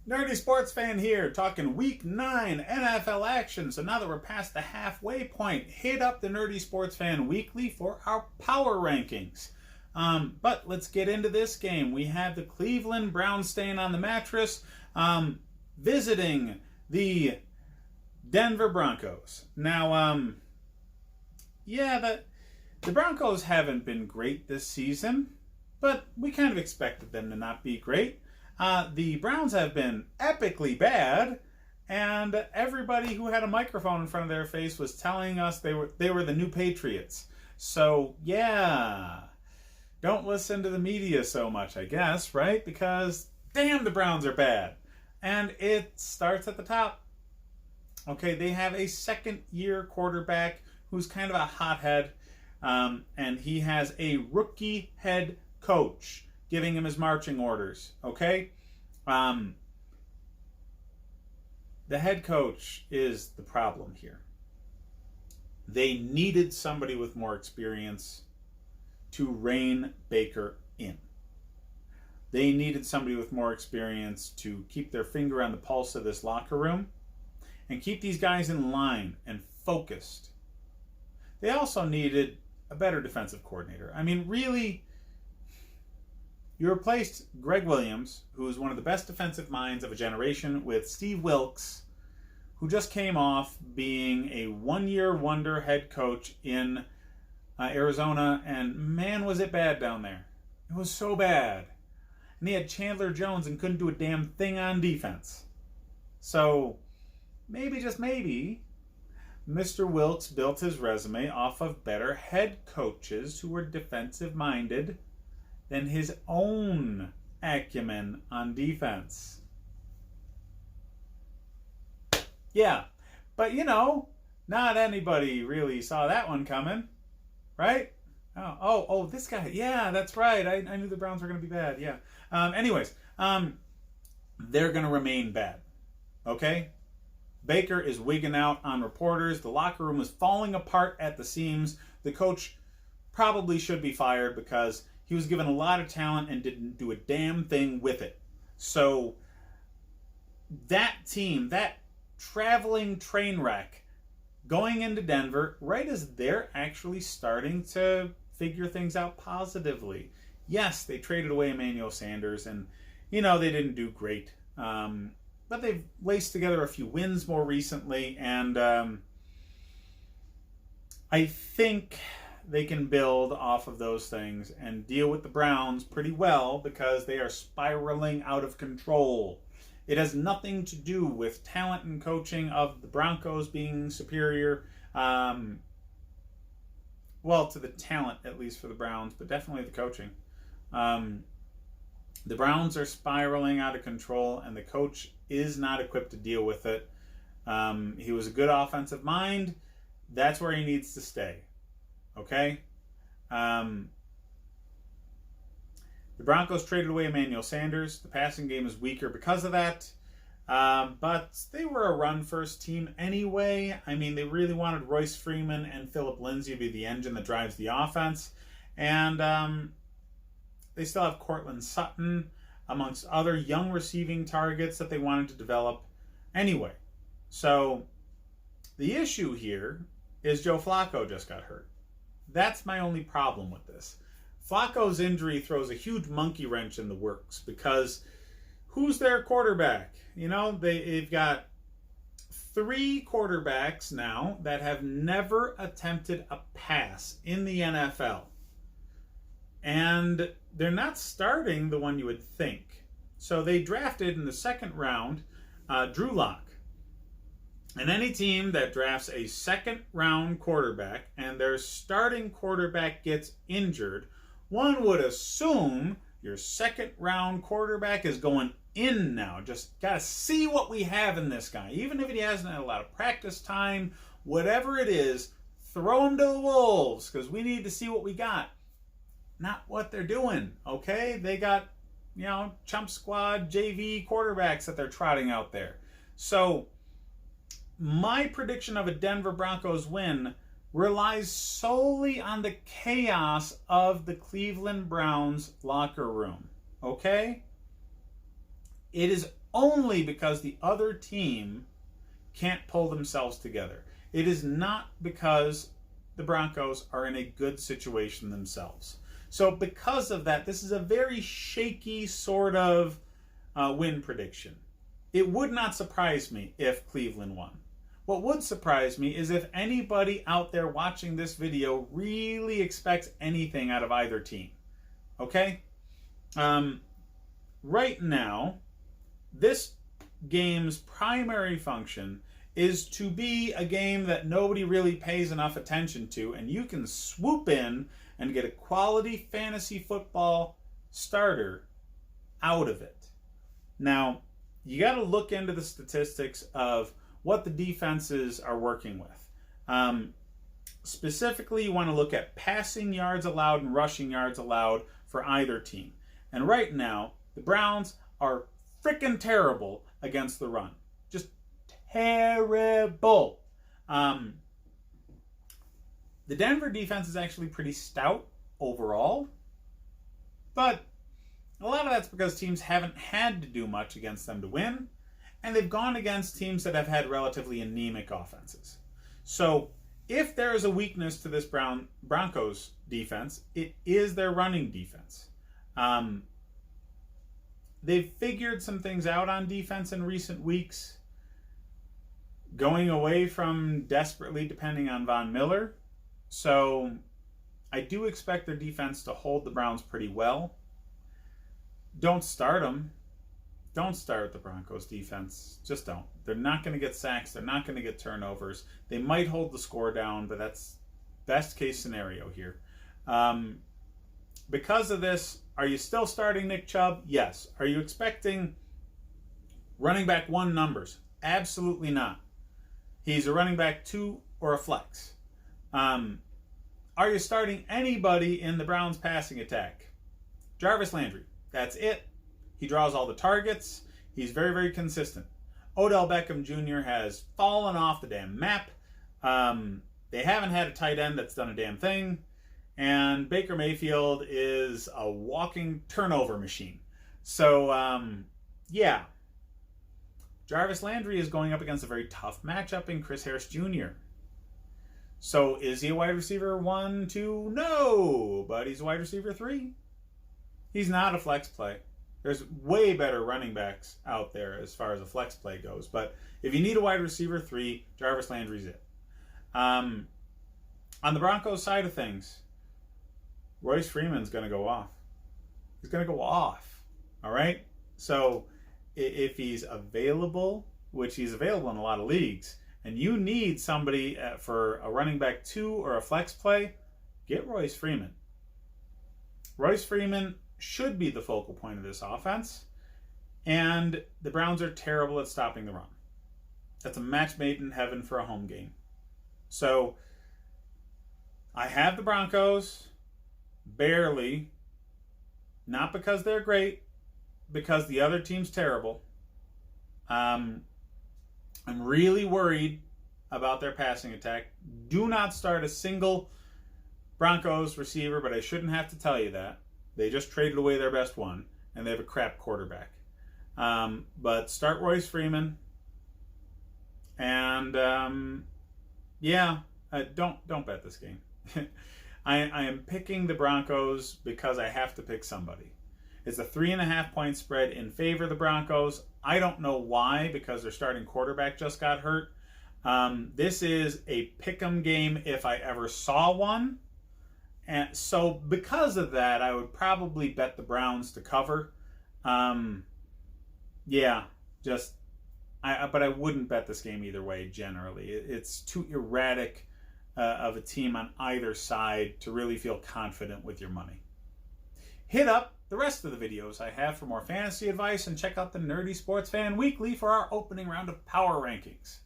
Nerdy sports fan here, talking week 9 NFL action. So now that we're past the halfway point, hit up the Nerdy Sports Fan Weekly for our power rankings. But let's get into this game. We have the Cleveland Browns staying on the mattress, visiting the Denver Broncos. Now, the Broncos haven't been great this season, but we kind of expected them to not be great. The Browns have been epically bad, and everybody who had a microphone in front of their face was telling us they were the new Patriots. So, yeah, don't listen to the media so much, I guess, right? Because, damn, the Browns are bad. And it starts at the top. Okay, they have a second-year quarterback who's kind of a hothead, and he has a rookie head coach giving him his marching orders, okay? The head coach is the problem here. They needed somebody with more experience to rein Baker in. They needed somebody with more experience to keep their finger on the pulse of this locker room and keep these guys in line and focused. They also needed a better defensive coordinator. I mean, really, you replaced Greg Williams, who is one of the best defensive minds of a generation, with Steve Wilkes, who just came off being a one-year wonder head coach in Arizona, and man, was it bad down there. It was so bad. And he had Chandler Jones and couldn't do a damn thing on defense. So, maybe, just maybe, Mr. Wilkes built his resume off of better head coaches who were defensive-minded than his own acumen on defense. Yeah, but not anybody really saw that one coming, right? Oh, this guy. Yeah, that's right. I knew the Browns were going to be bad. Yeah. They're going to remain bad. Okay? Baker is wigging out on reporters. The locker room is falling apart at the seams. The coach probably should be fired because he was given a lot of talent and didn't do a damn thing with it. So that team, that traveling train wreck, going into Denver, right as they're actually starting to figure things out positively. Yes, they traded away Emmanuel Sanders, and, they didn't do great. But they've laced together a few wins more recently, and I think they can build off of those things and deal with the Browns pretty well because they are spiraling out of control. It has nothing to do with talent and coaching of the Broncos being superior. To the talent, at least for the Browns, but definitely the coaching. The Browns are spiraling out of control, and the coach is not equipped to deal with it. He was a good offensive mind. That's where he needs to stay. Okay? The Broncos traded away Emmanuel Sanders. The passing game is weaker because of that. But they were a run-first team anyway. I mean, they really wanted Royce Freeman and Phillip Lindsay to be the engine that drives the offense. And they still have Cortland Sutton, amongst other young receiving targets that they wanted to develop anyway. So the issue here is Joe Flacco just got hurt. That's my only problem with this. Flacco's injury throws a huge monkey wrench in the works because who's their quarterback? They've got 3 quarterbacks now that have never attempted a pass in the NFL. And they're not starting the one you would think. So they drafted in the second round Drew Lock. And any team that drafts a second-round quarterback and their starting quarterback gets injured, one would assume your second-round quarterback is going in now. Just got to see what we have in this guy. Even if he hasn't had a lot of practice time, whatever it is, throw him to the wolves because we need to see what we got. Not what they're doing, okay? They got, chump squad JV quarterbacks that they're trotting out there. So my prediction of a Denver Broncos win relies solely on the chaos of the Cleveland Browns locker room, okay? It is only because the other team can't pull themselves together. It is not because the Broncos are in a good situation themselves. So because of that, this is a very shaky sort of win prediction. It would not surprise me if Cleveland won. What would surprise me is if anybody out there watching this video really expects anything out of either team. Okay? Right now, this game's primary function is to be a game that nobody really pays enough attention to, and you can swoop in and get a quality fantasy football starter out of it. Now, you got to look into the statistics of what the defenses are working with. Specifically, you want to look at passing yards allowed and rushing yards allowed for either team. And right now, the Browns are freaking terrible against the run. Just terrible. The Denver defense is actually pretty stout overall, but a lot of that's because teams haven't had to do much against them to win, and they've gone against teams that have had relatively anemic offenses. So if there is a weakness to this Broncos defense, it is their running defense. They've figured some things out on defense in recent weeks, going away from desperately depending on Von Miller. So I do expect their defense to hold the Browns pretty well. Don't start them. Don't start the Broncos defense. Just don't. They're not going to get sacks. They're not going to get turnovers. They might hold the score down, but that's best case scenario here. Because of this, are you still starting Nick Chubb? Yes. Are you expecting running back 1 numbers? Absolutely not. He's a running back 2 or a flex. Are you starting anybody in the Browns passing attack? Jarvis Landry. That's it. He draws all the targets. He's very, very consistent. Odell Beckham Jr. has fallen off the damn map. They haven't had a tight end that's done a damn thing. And Baker Mayfield is a walking turnover machine. So, yeah. Jarvis Landry is going up against a very tough matchup in Chris Harris Jr. So, is he a wide receiver 1, 2? No, but he's a wide receiver 3. He's not a flex play. There's way better running backs out there as far as a flex play goes. But if you need a wide receiver 3, Jarvis Landry's it. On the Broncos side of things, Royce Freeman's going to go off. He's going to go off. All right? So if he's available, which he's available in a lot of leagues, and you need somebody for a running back 2 or a flex play, get Royce Freeman. Royce Freeman should be the focal point of this offense, and the Browns are terrible at stopping the run. That's a match made in heaven for a home game. So I have the Broncos barely, not because they're great, because the other team's terrible. I'm really worried about their passing attack. Do not start a single Broncos receiver, but I shouldn't have to tell you that. They just traded away their best one, and they have a crap quarterback. But start Royce Freeman, and don't bet this game. I am picking the Broncos because I have to pick somebody. It's a 3.5-point spread in favor of the Broncos. I don't know why, because their starting quarterback just got hurt. This is a pick'em game if I ever saw one. And so because of that, I would probably bet the Browns to cover. But I wouldn't bet this game either way generally. It's too erratic of a team on either side to really feel confident with your money. Hit up the rest of the videos I have for more fantasy advice, and check out the Nerdy Sports Fan Weekly for our opening round of power rankings.